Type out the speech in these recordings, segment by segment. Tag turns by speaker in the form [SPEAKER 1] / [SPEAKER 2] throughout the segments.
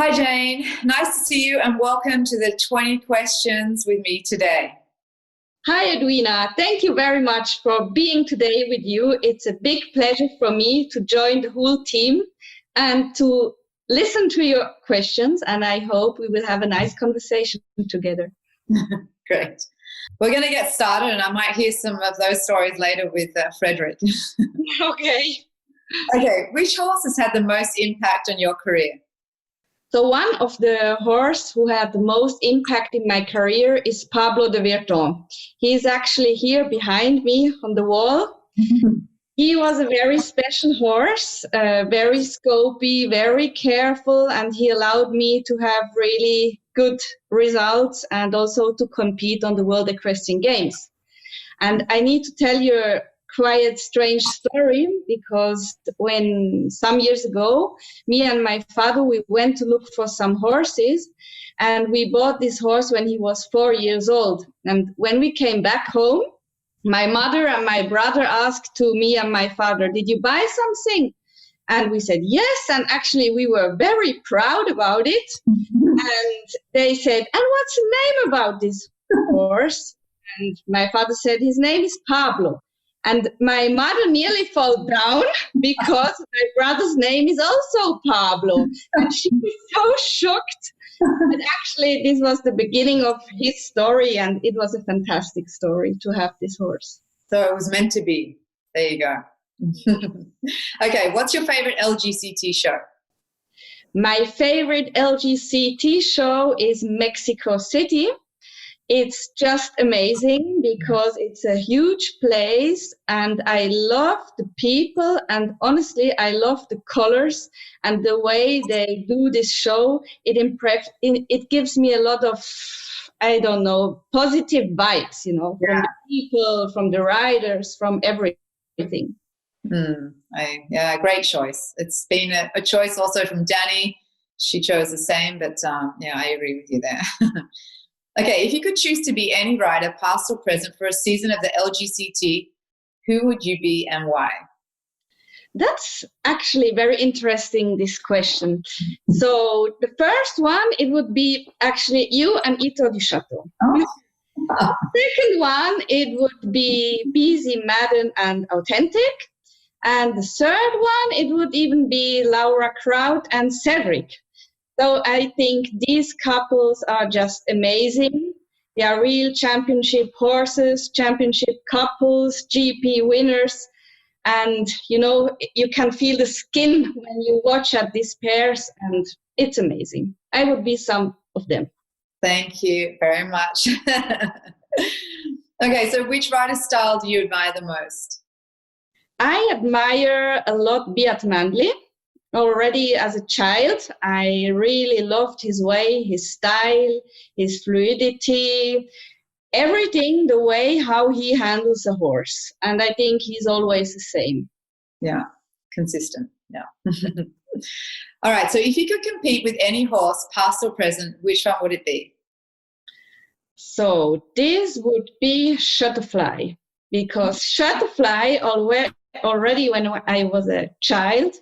[SPEAKER 1] Hi, Jane. Nice to see you and welcome to the 20 questions with me today.
[SPEAKER 2] Hi, Edwina. Thank you very much for being today with you. It's a big pleasure for me to join the whole team and to listen to your questions. And I hope we will have a nice conversation together.
[SPEAKER 1] Great. We're going to get started and I might hear some of those stories later with Frederick.
[SPEAKER 2] Okay.
[SPEAKER 1] Okay. Which horse has had the most impact on your career?
[SPEAKER 2] So one of the horse who had the most impact in my career is Pablo de Verdun. He is actually here behind me on the wall. He was a very special horse, very scopy, very careful, and he allowed me to have really good results and also to compete on the World Equestrian Games. And I need to tell you a quite strange story, because when some years ago, me and my father, we went to look for some horses, and we bought this horse when he was 4 years old. And when we came back home, my mother and my brother asked to me and my father, "Did you buy something?" And we said yes, and actually we were very proud about it. And they said, "And what's the name about this horse?" And my father said, "His name is Pablo." And my mother nearly fell down because my brother's name is also Pablo. And she was so shocked. But actually, this was the beginning of his story, and it was a fantastic story to have this horse.
[SPEAKER 1] So it was meant to be. There you go. Okay, what's your favorite LGCT show?
[SPEAKER 2] My favorite LGCT show is Mexico City. It's just amazing because it's a huge place and I love the people, and honestly, I love the colors and the way they do this show. It gives me a lot of, I don't know, positive vibes, from the people, from the riders, from everything.
[SPEAKER 1] Great choice. It's been a choice also from Danny. She chose the same, but I agree with you there. Okay, if you could choose to be any rider, past or present, for a season of the LGCT, who would you be and why?
[SPEAKER 2] That's actually very interesting, this question. So the first one, it would be actually you and Ito du Chateau. Oh. The second one, it would be Busy, Madden, and Authentic. And the third one, it would even be Laura Kraut and Cedric. So I think these couples are just amazing. They are real championship horses, championship couples, GP winners. And, you can feel the skin when you watch at these pairs, and it's amazing. I would be some of them.
[SPEAKER 1] Thank you very much. Okay, so which rider style do you admire the most?
[SPEAKER 2] I admire a lot Beat Mandley. Already as a child, I really loved his way, his style, his fluidity, everything, the way how he handles a horse. And I think he's always the same.
[SPEAKER 1] Yeah, consistent. Yeah. All right, so if you could compete with any horse, past or present, which one would it be?
[SPEAKER 2] So this would be Shutterfly, because Shutterfly already when I was a child,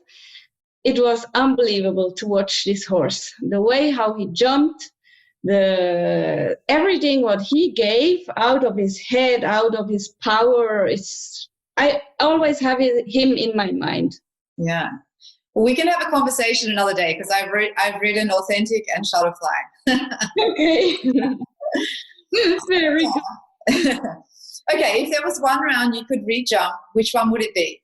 [SPEAKER 2] it was unbelievable to watch this horse. The way how he jumped, everything what he gave out of his head, out of his power. I always have him in my mind.
[SPEAKER 1] Yeah. Well, we can have a conversation another day because I've ridden Authentic and Shutterfly.
[SPEAKER 2] Okay. Very good.
[SPEAKER 1] Okay, if there was one round you could re-jump, which one would it be?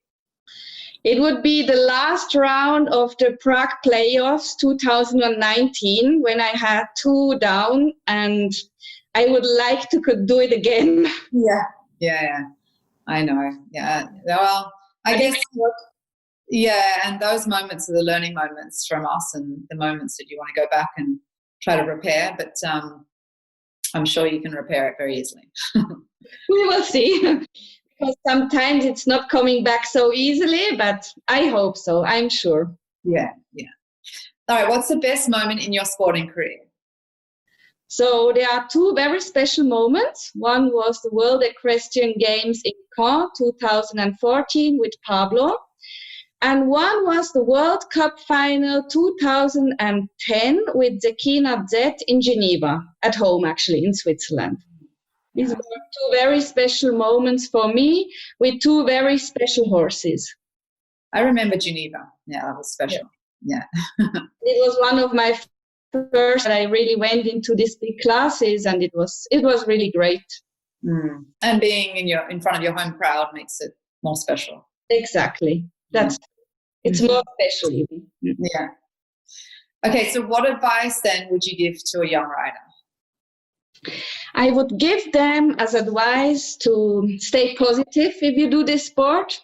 [SPEAKER 2] It would be the last round of the Prague playoffs 2019 when I had 2 down, and I would like to could do it again.
[SPEAKER 1] Yeah. I know. Yeah. Well, I guess. Yeah, and those moments are the learning moments from us, and the moments that you want to go back and try to repair. But I'm sure you can repair it very easily.
[SPEAKER 2] We will see. Because sometimes it's not coming back so easily, but I hope so, I'm sure.
[SPEAKER 1] Yeah. All right, what's the best moment in your sporting career?
[SPEAKER 2] So there are 2 very special moments. One was the World Equestrian Games in Caen 2014 with Pablo. And one was the World Cup final 2010 with Zekina Z in Geneva, at home actually, in Switzerland. These were two very special moments for me with two very special horses.
[SPEAKER 1] I remember Geneva. Yeah, that was special. Yeah.
[SPEAKER 2] It was one of my first, I really went into these big classes, and it was really great.
[SPEAKER 1] And being in front of your home crowd makes it more special.
[SPEAKER 2] Exactly. It's more special even.
[SPEAKER 1] Yeah. Okay, so what advice then would you give to a young rider?
[SPEAKER 2] I would give them as advice to stay positive if you do this sport.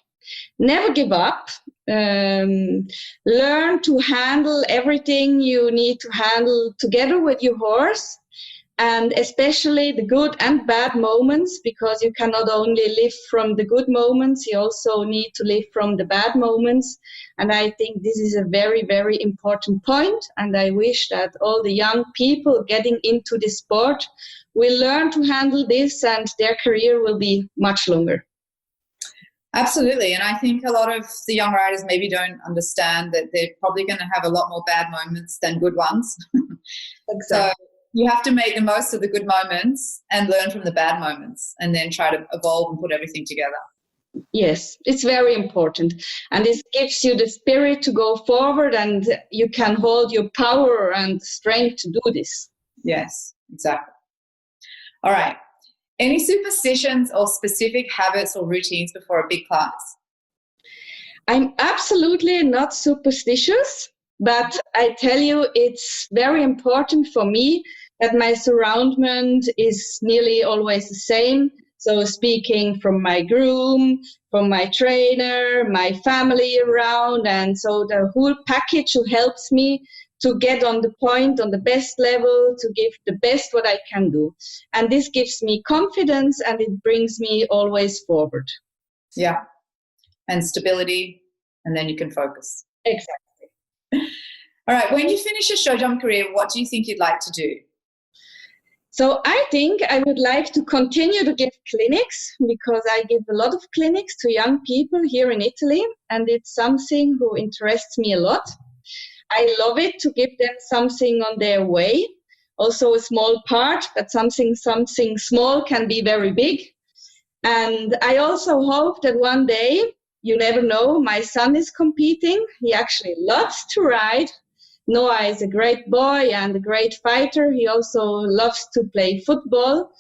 [SPEAKER 2] Never give up. Learn to handle everything you need to handle together with your horse, and especially the good and bad moments, because you cannot only live from the good moments, you also need to live from the bad moments. And I think this is a very, very important point, and I wish that all the young people getting into this sport will learn to handle this, and their career will be much longer.
[SPEAKER 1] Absolutely. And I think a lot of the young riders maybe don't understand that they're probably going to have a lot more bad moments than good ones.
[SPEAKER 2] Exactly.
[SPEAKER 1] So you have to make the most of the good moments and learn from the bad moments, and then try to evolve and put everything together.
[SPEAKER 2] Yes, it's very important. And this gives you the spirit to go forward, and you can hold your power and strength to do this.
[SPEAKER 1] Yes, exactly. All right. Any superstitions or specific habits or routines before a big class?
[SPEAKER 2] I'm absolutely not superstitious, but I tell you, it's very important for me that my surroundment is nearly always the same. So speaking from my groom, from my trainer, my family around, and so the whole package who helps me to get on the point, on the best level, to give the best what I can do. And this gives me confidence, and it brings me always forward.
[SPEAKER 1] Yeah. And stability, and then you can focus.
[SPEAKER 2] Exactly.
[SPEAKER 1] All right. When you finish your show jump career, what do you think you'd like to do?
[SPEAKER 2] So I think I would like to continue to give clinics, because I give a lot of clinics to young people here in Italy, and it's something who interests me a lot. I love it to give them something on their way, also a small part, but something small can be very big. And I also hope that one day, you never know, my son is competing. He actually loves to ride. Noah is a great boy and a great fighter. He also loves to play football.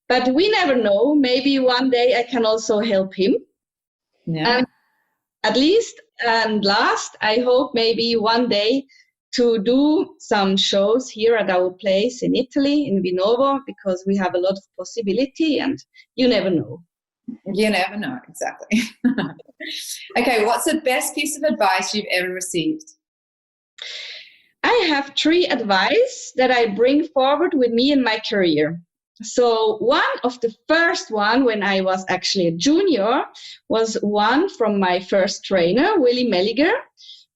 [SPEAKER 2] But we never know. Maybe one day I can also help him.
[SPEAKER 1] Yeah.
[SPEAKER 2] And at least, and last, I hope maybe one day to do some shows here at our place in Italy, in Vinovo, because we have a lot of possibility, and you never know.
[SPEAKER 1] You never know, exactly. Okay, what's the best piece of advice you've ever received?
[SPEAKER 2] I have 3 advice that I bring forward with me in my career. So one of the first one, when I was actually a junior, was one from my first trainer, Willie Melliger,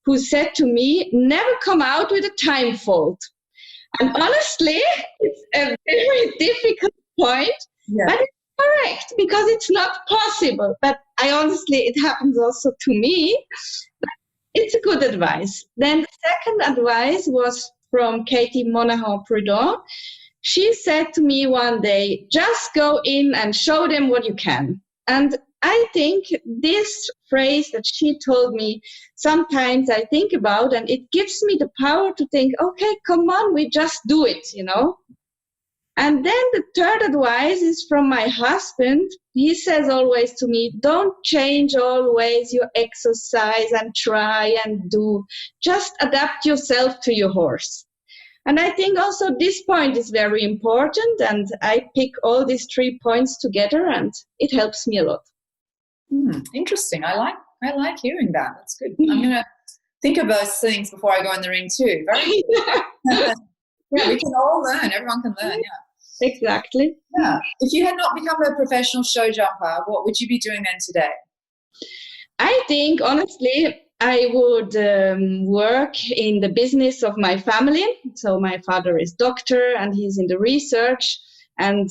[SPEAKER 2] who said to me, never come out with a time fault. And honestly, it's a very difficult point, but it's correct, because it's not possible. But it happens also to me. It's a good advice. Then the second advice was from Katie Monahan-Prudhomme. She said to me one day, just go in and show them what you can. And I think this phrase that she told me, sometimes I think about, and it gives me the power to think, okay, come on, we just do it, And then the third advice is from my husband. He says always to me, don't change always your exercise and try and do. Just adapt yourself to your horse. And I think also this point is very important, and I pick all these 3 points together, and it helps me a lot.
[SPEAKER 1] Interesting. I like hearing that. That's good. I'm going to think of those things before I go in the ring too. Very yeah, we can all learn. Everyone can learn, yeah.
[SPEAKER 2] Exactly.
[SPEAKER 1] Yeah. If you had not become a professional show jumper, what would you be doing then today?
[SPEAKER 2] I think, honestly, I would work in the business of my family. So my father is doctor and he's in the research, and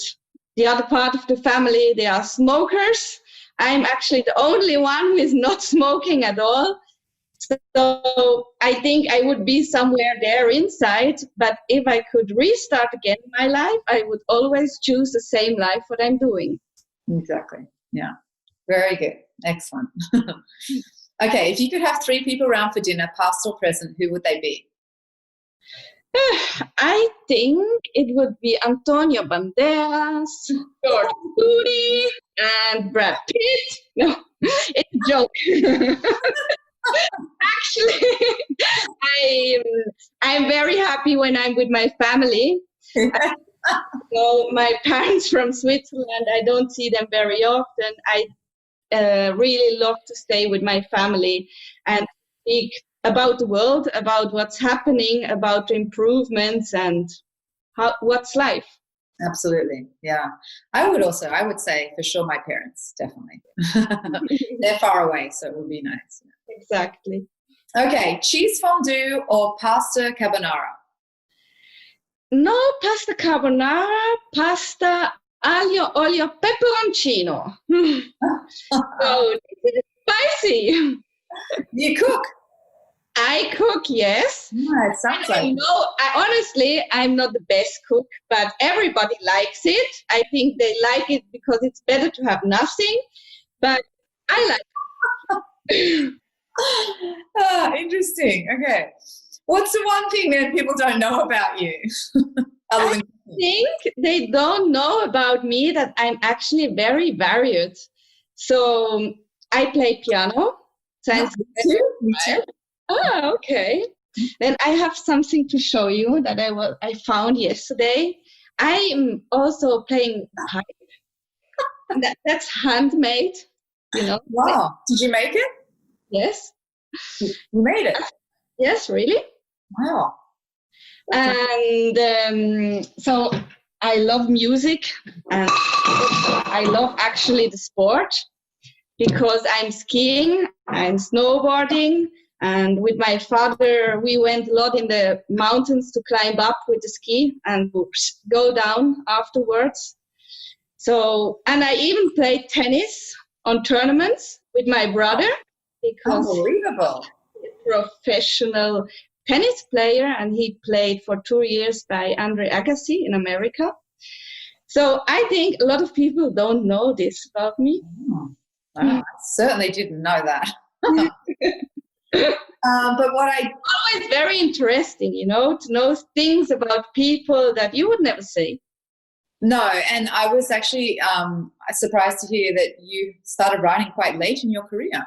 [SPEAKER 2] the other part of the family, they are smokers. I'm actually the only one who is not smoking at all. So I think I would be somewhere there inside, but if I could restart again my life, I would always choose the same life what I'm doing.
[SPEAKER 1] Exactly. Yeah. Very good. Excellent. Okay, if you could have 3 people around for dinner, past or present, who would they be?
[SPEAKER 2] I think it would be Antonio Banderas, George Clooney, and Brad Pitt. No, it's a joke. Actually, I'm very happy when I'm with my family. So my parents from Switzerland, I don't see them very often. I really love to stay with my family and speak about the world, about what's happening, about the improvements, and what's life.
[SPEAKER 1] Absolutely. Yeah. I would say for sure my parents, definitely. They're far away, so it would be nice.
[SPEAKER 2] Exactly.
[SPEAKER 1] Okay, cheese fondue or pasta carbonara?
[SPEAKER 2] No pasta carbonara, pasta aglio olio peperoncino. So it's spicy.
[SPEAKER 1] You cook?
[SPEAKER 2] I cook, yes.
[SPEAKER 1] Yeah, it sounds like.
[SPEAKER 2] Honestly, I'm not the best cook, but everybody likes it. I think they like it because it's better to have nothing, but I like it.
[SPEAKER 1] Interesting. Okay. What's the one thing that people don't know about you?
[SPEAKER 2] I think they don't know about me that I'm actually very varied. So I play piano.
[SPEAKER 1] Me too.
[SPEAKER 2] Oh, okay. Then I have something to show you that I found yesterday. I am also playing pipe. That's handmade, you know.
[SPEAKER 1] Wow. Did you make it?
[SPEAKER 2] Yes.
[SPEAKER 1] You made it?
[SPEAKER 2] Yes, really.
[SPEAKER 1] Wow.
[SPEAKER 2] And so I love music, and I love actually the sport because I'm skiing, I'm snowboarding, and with my father we went a lot in the mountains to climb up with the ski and go down afterwards. So, and I even played tennis on tournaments with my brother because
[SPEAKER 1] unbelievable.
[SPEAKER 2] he's a professional tennis player, and he played for 2 years by Andre Agassi in America. So I think a lot of people don't know this about me.
[SPEAKER 1] Oh, wow, I certainly didn't know that. But what
[SPEAKER 2] always very interesting, to know things about people that you would never say.
[SPEAKER 1] No, and I was actually surprised to hear that you started writing quite late in your career.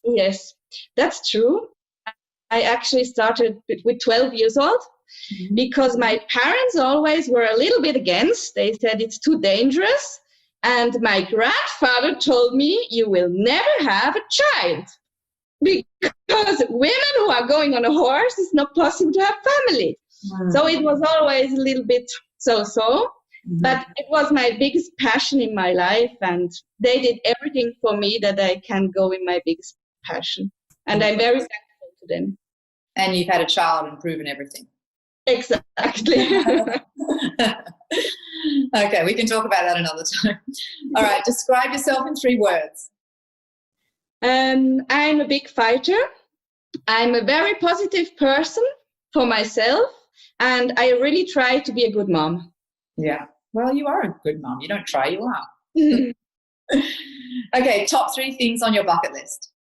[SPEAKER 2] Yes, that's true. I actually started with 12 years old because my parents always were a little bit against. They said it's too dangerous. And my grandfather told me, you will never have a child because women who are going on a horse, it's not possible to have family. So it was always a little bit so. But it was my biggest passion in my life, and they did everything for me that I can go in my biggest passion. And I'm very thankful to them.
[SPEAKER 1] And you've had a child and proven everything.
[SPEAKER 2] Exactly.
[SPEAKER 1] Okay, we can talk about that another time. All right, describe yourself in 3 words.
[SPEAKER 2] I'm a big fighter. I'm a very positive person for myself, and I really try to be a good mom.
[SPEAKER 1] Yeah. Well, you are a good mom. You don't try, you are. Okay, top 3 things on your bucket list.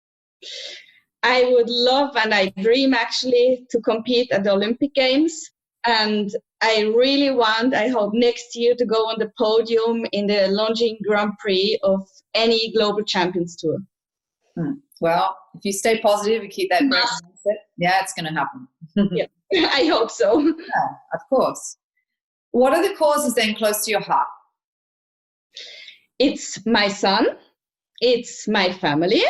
[SPEAKER 2] I would love, and I dream actually, to compete at the Olympic Games. And I really want, I hope next year, to go on the podium in the Longines Grand Prix of any Global Champions Tour.
[SPEAKER 1] Well, if you stay positive and keep that great mindset, yeah, it's going to happen.
[SPEAKER 2] Yeah, I hope so.
[SPEAKER 1] Yeah, of course. What are the causes then close to your heart?
[SPEAKER 2] It's my son, it's my family,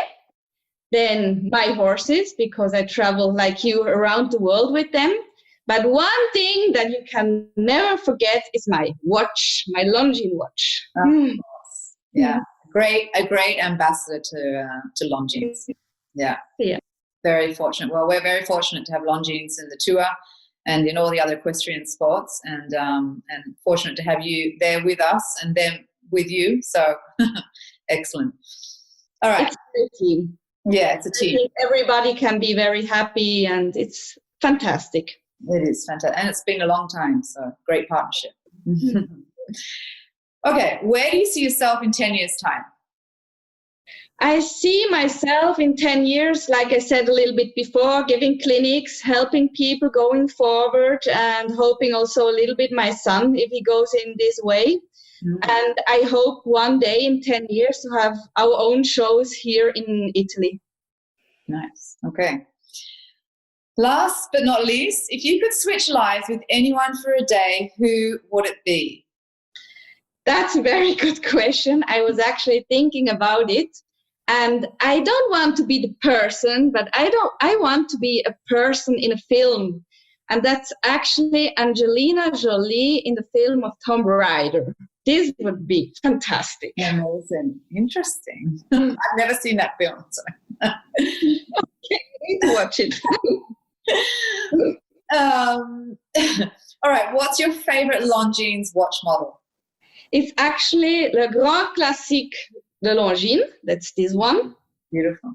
[SPEAKER 2] then my horses, because I travel like you around the world with them. But one thing that you can never forget is my watch, my Longines watch.
[SPEAKER 1] Of course. Yeah, a great ambassador to Longines. Yeah. Very fortunate. Well, we're very fortunate to have Longines in the tour and in all the other equestrian sports, and fortunate to have you there with us and them with you. So excellent. All right.
[SPEAKER 2] It's a great team.
[SPEAKER 1] Yeah, it's a
[SPEAKER 2] I
[SPEAKER 1] team.
[SPEAKER 2] think everybody can be very happy, and it's fantastic.
[SPEAKER 1] It is fantastic. And it's been a long time, so great partnership. Okay, where do you see yourself in 10 years' time?
[SPEAKER 2] I see myself in 10 years, like I said a little bit before, giving clinics, helping people going forward, and hoping also a little bit my son, if he goes in this way. And I hope one day in 10 years to have our own shows here in Italy.
[SPEAKER 1] Nice. Okay. Last but not least, if you could switch lives with anyone for a day, who would it be?
[SPEAKER 2] That's a very good question. I was actually thinking about it. And I don't want to be the person, but I want to be a person in a film. And that's actually Angelina Jolie in the film of Tomb Raider. This would be fantastic.
[SPEAKER 1] Amazing. Interesting. I've never seen that film. So.
[SPEAKER 2] Okay, you need to watch it.
[SPEAKER 1] All right. What's your favorite Longines watch model?
[SPEAKER 2] It's actually Le Grand Classique de Longines. That's this one.
[SPEAKER 1] Beautiful.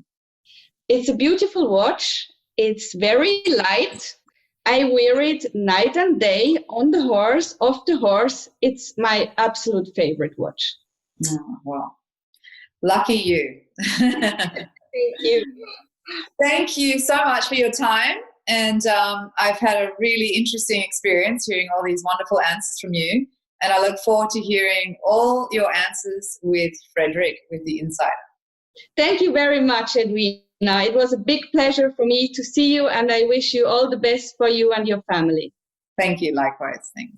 [SPEAKER 2] It's a beautiful watch. It's very light. I wear it night and day on the horse, off the horse. It's my absolute favorite watch.
[SPEAKER 1] Oh, wow. Lucky you.
[SPEAKER 2] Thank you.
[SPEAKER 1] Thank you so much for your time. And I've had a really interesting experience hearing all these wonderful answers from you. And I look forward to hearing all your answers with Frederick, with the Insider.
[SPEAKER 2] Thank you very much, Edwina. It was a big pleasure for me to see you, and I wish you all the best for you and your family.
[SPEAKER 1] Thank you. Likewise. Thanks.